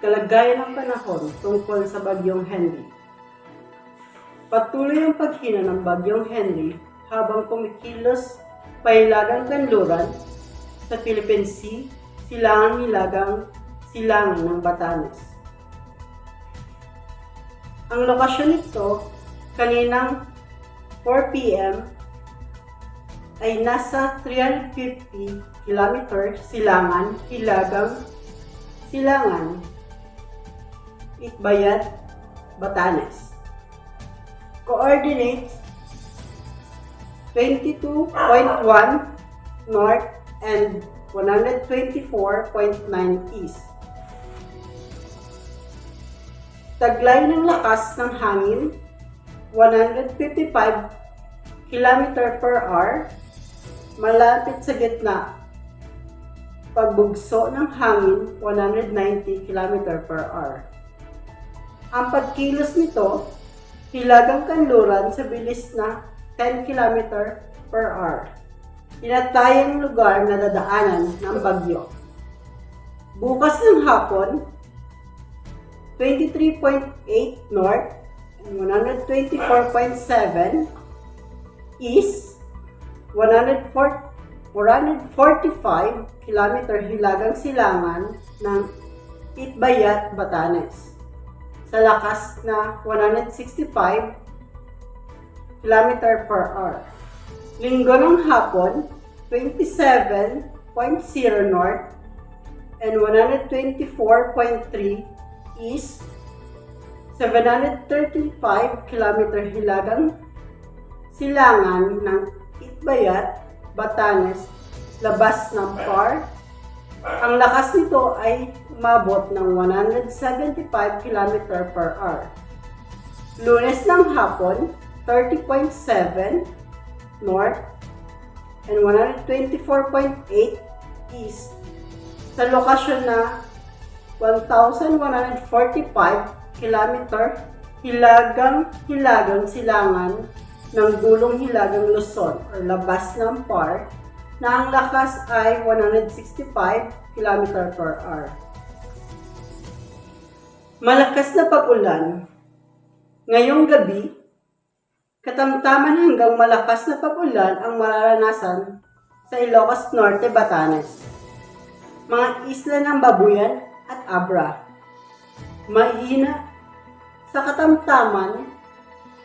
Kalagayan ng panahon tungkol sa Bagyong Henry. Patuloy ang paghina ng Bagyong Henry habang kumikilos pahilagang kanluran sa Philippine Sea, silangan ng Batanes. Ang lokasyon nito kaninang 4 p.m. ay nasa 350 km silangan, Itbayat, Batanes. Coordinates 22.1 north and 124.9 east. Taglay ng lakas ng hangin 155 km per hour, malapit sa gitna. Pagbugso ng hangin 190 km per hour. Ang pagkilos nito, hilagang kanluran sa bilis na 10 km per hour. Tinatayang lugar na dadaanan ng bagyo. Bukas ng hapon, 23.8 north and 124.7 east, 445 km hilagang silangan ng Itbayat, Batanes. Sa lakas na 165 km per hour. Linggo ng hapon, 27.0 north and 124.3 east, 735 km hilagang silangan ng Itbayat, Batanes, labas ng PAR. Ang lakas nito ay umabot ng 175 km per hour. Lunes ng hapon, 30.7 north and 124.8 east sa lokasyon na 1,145 km hilagang silangan ng Dulong Hilagang Luzon o labas ng PAR na ang lakas ay 165 km per hour. Malakas na pag-ulan. Ngayong gabi, katamtaman hanggang malakas na pag-ulan ang mararanasan sa Ilocos Norte, Batanes, mga isla ng Babuyan at Abra. Mahina sa katamtaman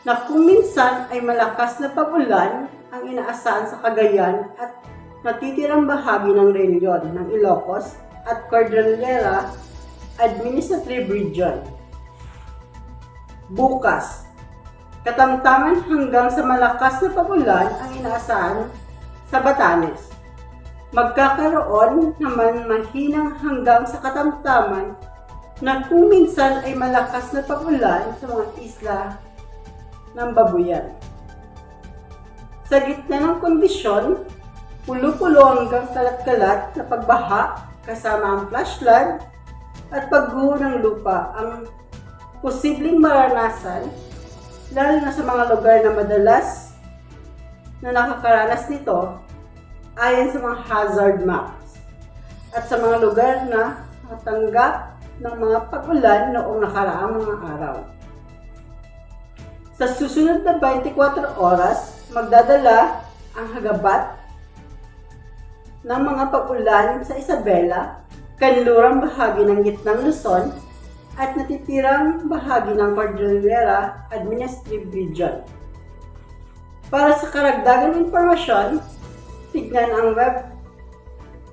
na kung minsan ay malakas na pag-ulan ang inaasahan sa Cagayan at natitirang bahagi ng rehiyon ng Ilocos at Cordillera Administrative Region. Bukas, katamtaman hanggang sa malakas na pag-ulan ang inaasahan sa Batanes. Magkakaroon naman mahinang hanggang sa katamtaman na kung minsan ay malakas na pag-ulan sa mga isla ng Babuyan. Sa gitna ng kondisyon, pulo-pulo hanggang kalat-kalat na pagbaha kasama ang flash flood at pagguho ng lupa ang posibleng maranasan, lalo na sa mga lugar na madalas na nakakaranas nito ayon sa mga hazard maps at sa mga lugar na nakatanggap ng mga pag-ulan noong nakaraang mga araw. Sa susunod na 24 oras, magdadala ang hagabat ng mga pag-ulan sa Isabela, kanlurang bahagi ng gitnang Luzon, at natitirang bahagi ng Cordillera Administrative Region. Para sa karagdagang impormasyon, tignan ang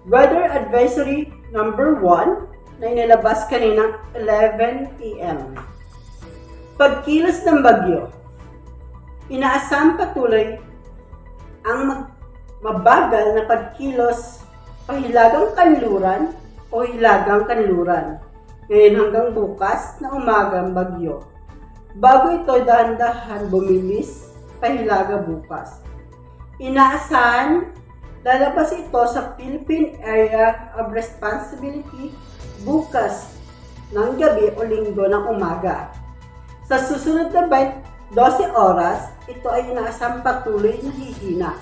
Weather Advisory number 1 na inilabas kaninang 11 p.m. Pagkilos ng bagyo. Inaasahang patuloy ang mabagal na pagkilos pahilagang kanluran o hilagang kanluran ngayon hanggang bukas na umagang bagyo. Bago ito dahan-dahan bumilis pahilaga bukas. Inaasahan lalabas ito sa Philippine Area of Responsibility bukas ng gabi o linggo ng umaga. Sa susunod na 12 oras, ito ay inaasahang patuloy na hihina.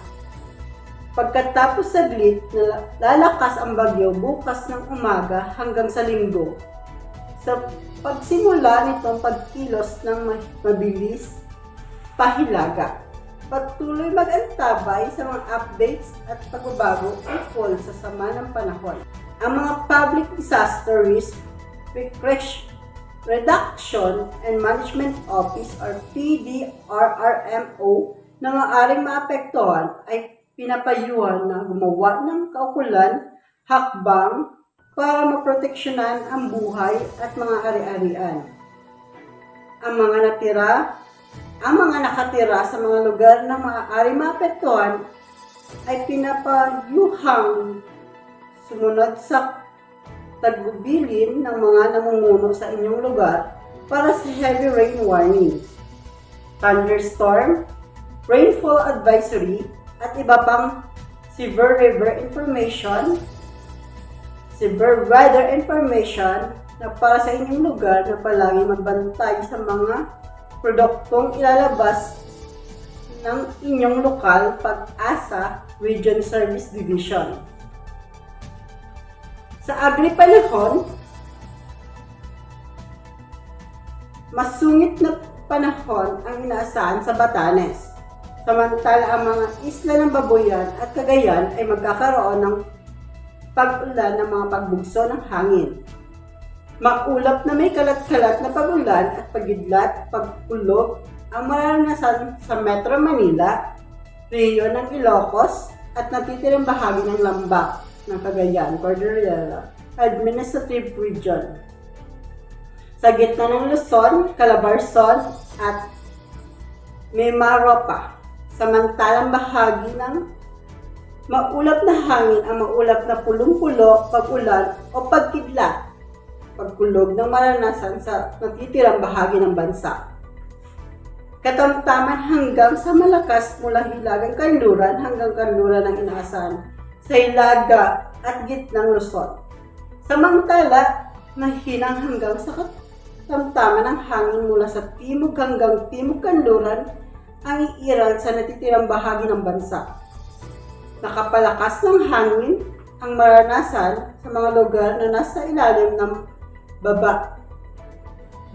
Pagkatapos saglit, lalakas ang bagyo bukas ng umaga hanggang sa linggo. sa pagsimula nitong pagkilos ng mabilis pahilaga. Patuloy mag-antabay sa mga updates at pagbabago tungkol sa sama ng panahon. Ang mga Public Disaster Risk Reduction and Management Office or PDRRMO na maaaring maapektuhan ay pinapayuhan na gumawa ng kaukulan hakbang para maproteksyonan ang buhay at mga ari-arian. Ang mga nakatira sa mga lugar na maaaring maapektuhan ay pinapayuhang sumunod sa tagbilin ng mga namumuno sa inyong lugar para sa heavy rain warnings, thunderstorm, rainfall advisory, at iba pang severe weather information na para sa inyong lugar na palagi magbantay sa mga produktong ilalabas ng inyong lokal Pag-asa Region Service Division. Sa agri-panahon, masungit na panahon ang inaasahan sa Batanes. Samantala ang mga isla ng Babuyan at Cagayan ay magkakaroon ng pag-ulan ng mga pagbugso ng hangin. Maulap na may kalat-kalat na pag-ulan at pagidlat, pagkulog ang maranasan sa Metro Manila, rehiyon ng Ilocos at natitirang bahagi ng Lambak ng Cagayan, Cordillera Administrative Region. Sa gitna ng Luzon, Calabarzon at Mimaropa, samantalang bahagi ng maulap na hangin ang maulap na pulong-pulo, pag-ulan o pagkidlat, pagkulog ng maranasan sa natitirang bahagi ng bansa. Katamtaman hanggang sa malakas mula hilagang kanluran hanggang kanluran ng inaasahan sa hilaga at gitnang Luzon. Samantala, mahinang hanggang sa katamtaman ng hangin mula sa timog hanggang timog kanluran ang iiral sa natitirang bahagi ng bansa. Nakapalakas ng hangin ang maranasan sa mga lugar na nasa ilalim ng baba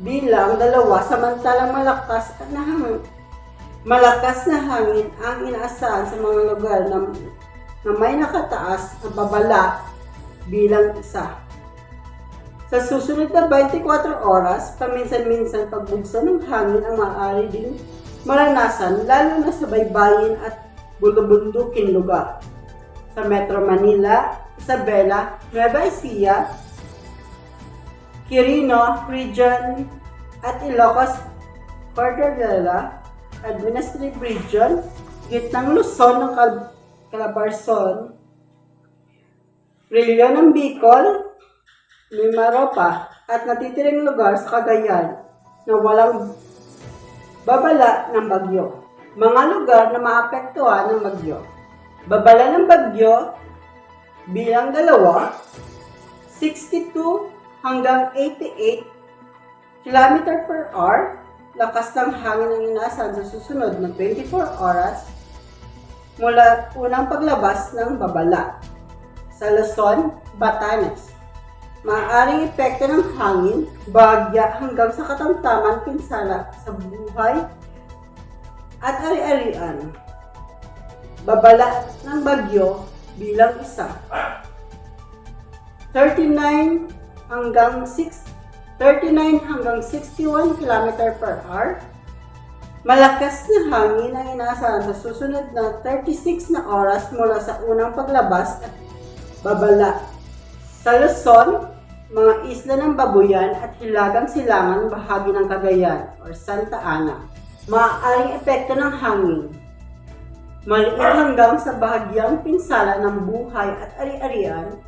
bilang 2, samantalang malakas na hangin ang inaasahan sa mga lugar na may nakataas na babala bilang 1. Sa susunod na 24 oras, paminsan-minsan pagbugso ng hangin ang maaari din maranasan lalo na sa baybayin at bulubundukin lugar. Sa Metro Manila, Isabela, Nueva Ecija, Quirino Region at Ilocos Cordillera Administrative Region, gitnang Luzon ng Calabarzon, rehiyon ng Bicol, Mimaropa at natitirang lugar sa Cagayan na walang babala ng bagyo. Mga lugar na maapektuhan ng bagyo. Babala ng bagyo bilang 2, 62 hanggang 88 km per hour. Lakas ng hangin ang inaasahan sa susunod na 24 oras mula unang paglabas ng babala. Sa Luzon, Batanes, maaaring epekto ng hangin, bagya hanggang sa katamtaman pinsala sa buhay at ari-arian. Babala ng bagyo bilang 1, 39 hanggang 61 km per hour. Malakas na hangin ang inaasahan sa susunod na 36 na oras mula sa unang paglabas at babala. Sa Luzon, mga isla ng Babuyan at hilagang silangan bahagi ng Cagayan or Santa Ana. Maaaring epekto ng hangin. Maliit hanggang sa bahagyang pinsala ng buhay at ari-arian,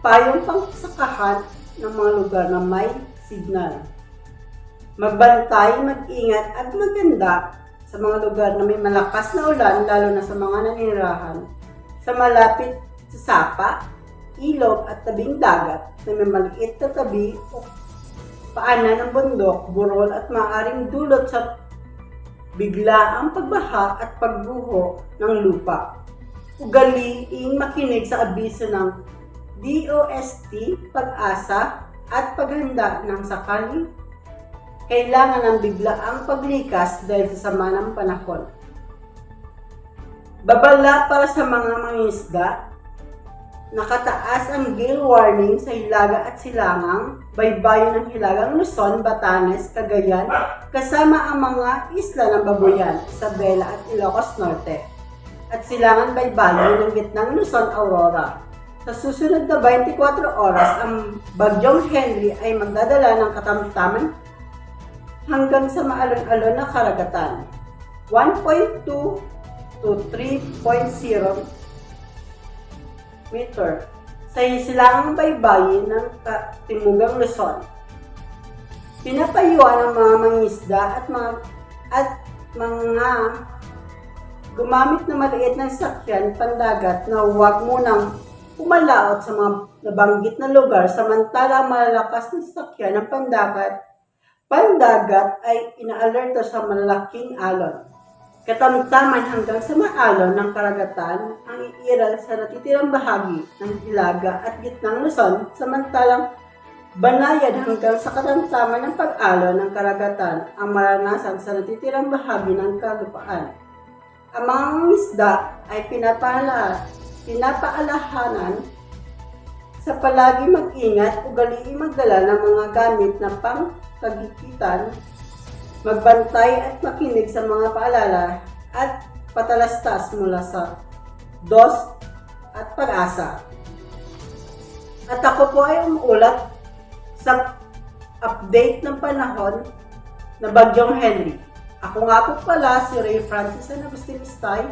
payong pangsakahan ng mga lugar na may signal. Magbantay, mag-ingat at maganda sa mga lugar na may malakas na ulan, lalo na sa mga naninirahan sa malapit sa sapa, ilog at tabing dagat na may maliit na tabi o paanan ng bundok, burol at maaaring dulot sa biglaang pagbaha at pagguho ng lupa. Ugaliing makinig sa abiso ng DOST, Pag-asa, at paghanda ng sakali kailangan ng biglaang paglikas dahil sa sama ng panahon. Babala para sa mga mangingisda, nakataas ang gale warning sa Hilaga at Silangang, baybayin ng Hilagang Luzon, Batanes, Cagayan, kasama ang mga isla ng Babuyan, Isabela at Ilocos Norte, at Silangan baybayin ng gitnang Luzon, Aurora. Sa susunod na 24 oras, ang Bagyong Henry ay magdadala ng katamtaman hanggang sa maalon-alon na karagatan, 1.2 to 3.0 meter sa silangang baybayin ng Timugang Luzon. Pinapayuan ng mga mangisda at mga gumamit na maliit na sakyan pandagat na huwag munang pumalaot sa mga nabanggit na lugar, samantala malalakas na sakyan ng pandagat ay inaalerto sa malalaking alon. Katamtaman hanggang sa maalon ng karagatan ang iiral sa natitirang bahagi ng Hilaga at gitnang Luzon, samantalang banayad hanggang sa katamtaman ng pag-alon ng karagatan ang maranasan sa natitirang bahagi ng kalupaan. Ang mga isda ay pinapaalahanan sa palagi mag-ingat, ugaliing magdala ng mga gamit na pangkagipitan, magbantay at makinig sa mga paalala at patalastas mula sa DOS at Pag-asa. At ako po ay umuulat sa update ng panahon na Bagyong Henry. Ako nga po pala si Ray Francis Agustin Istay,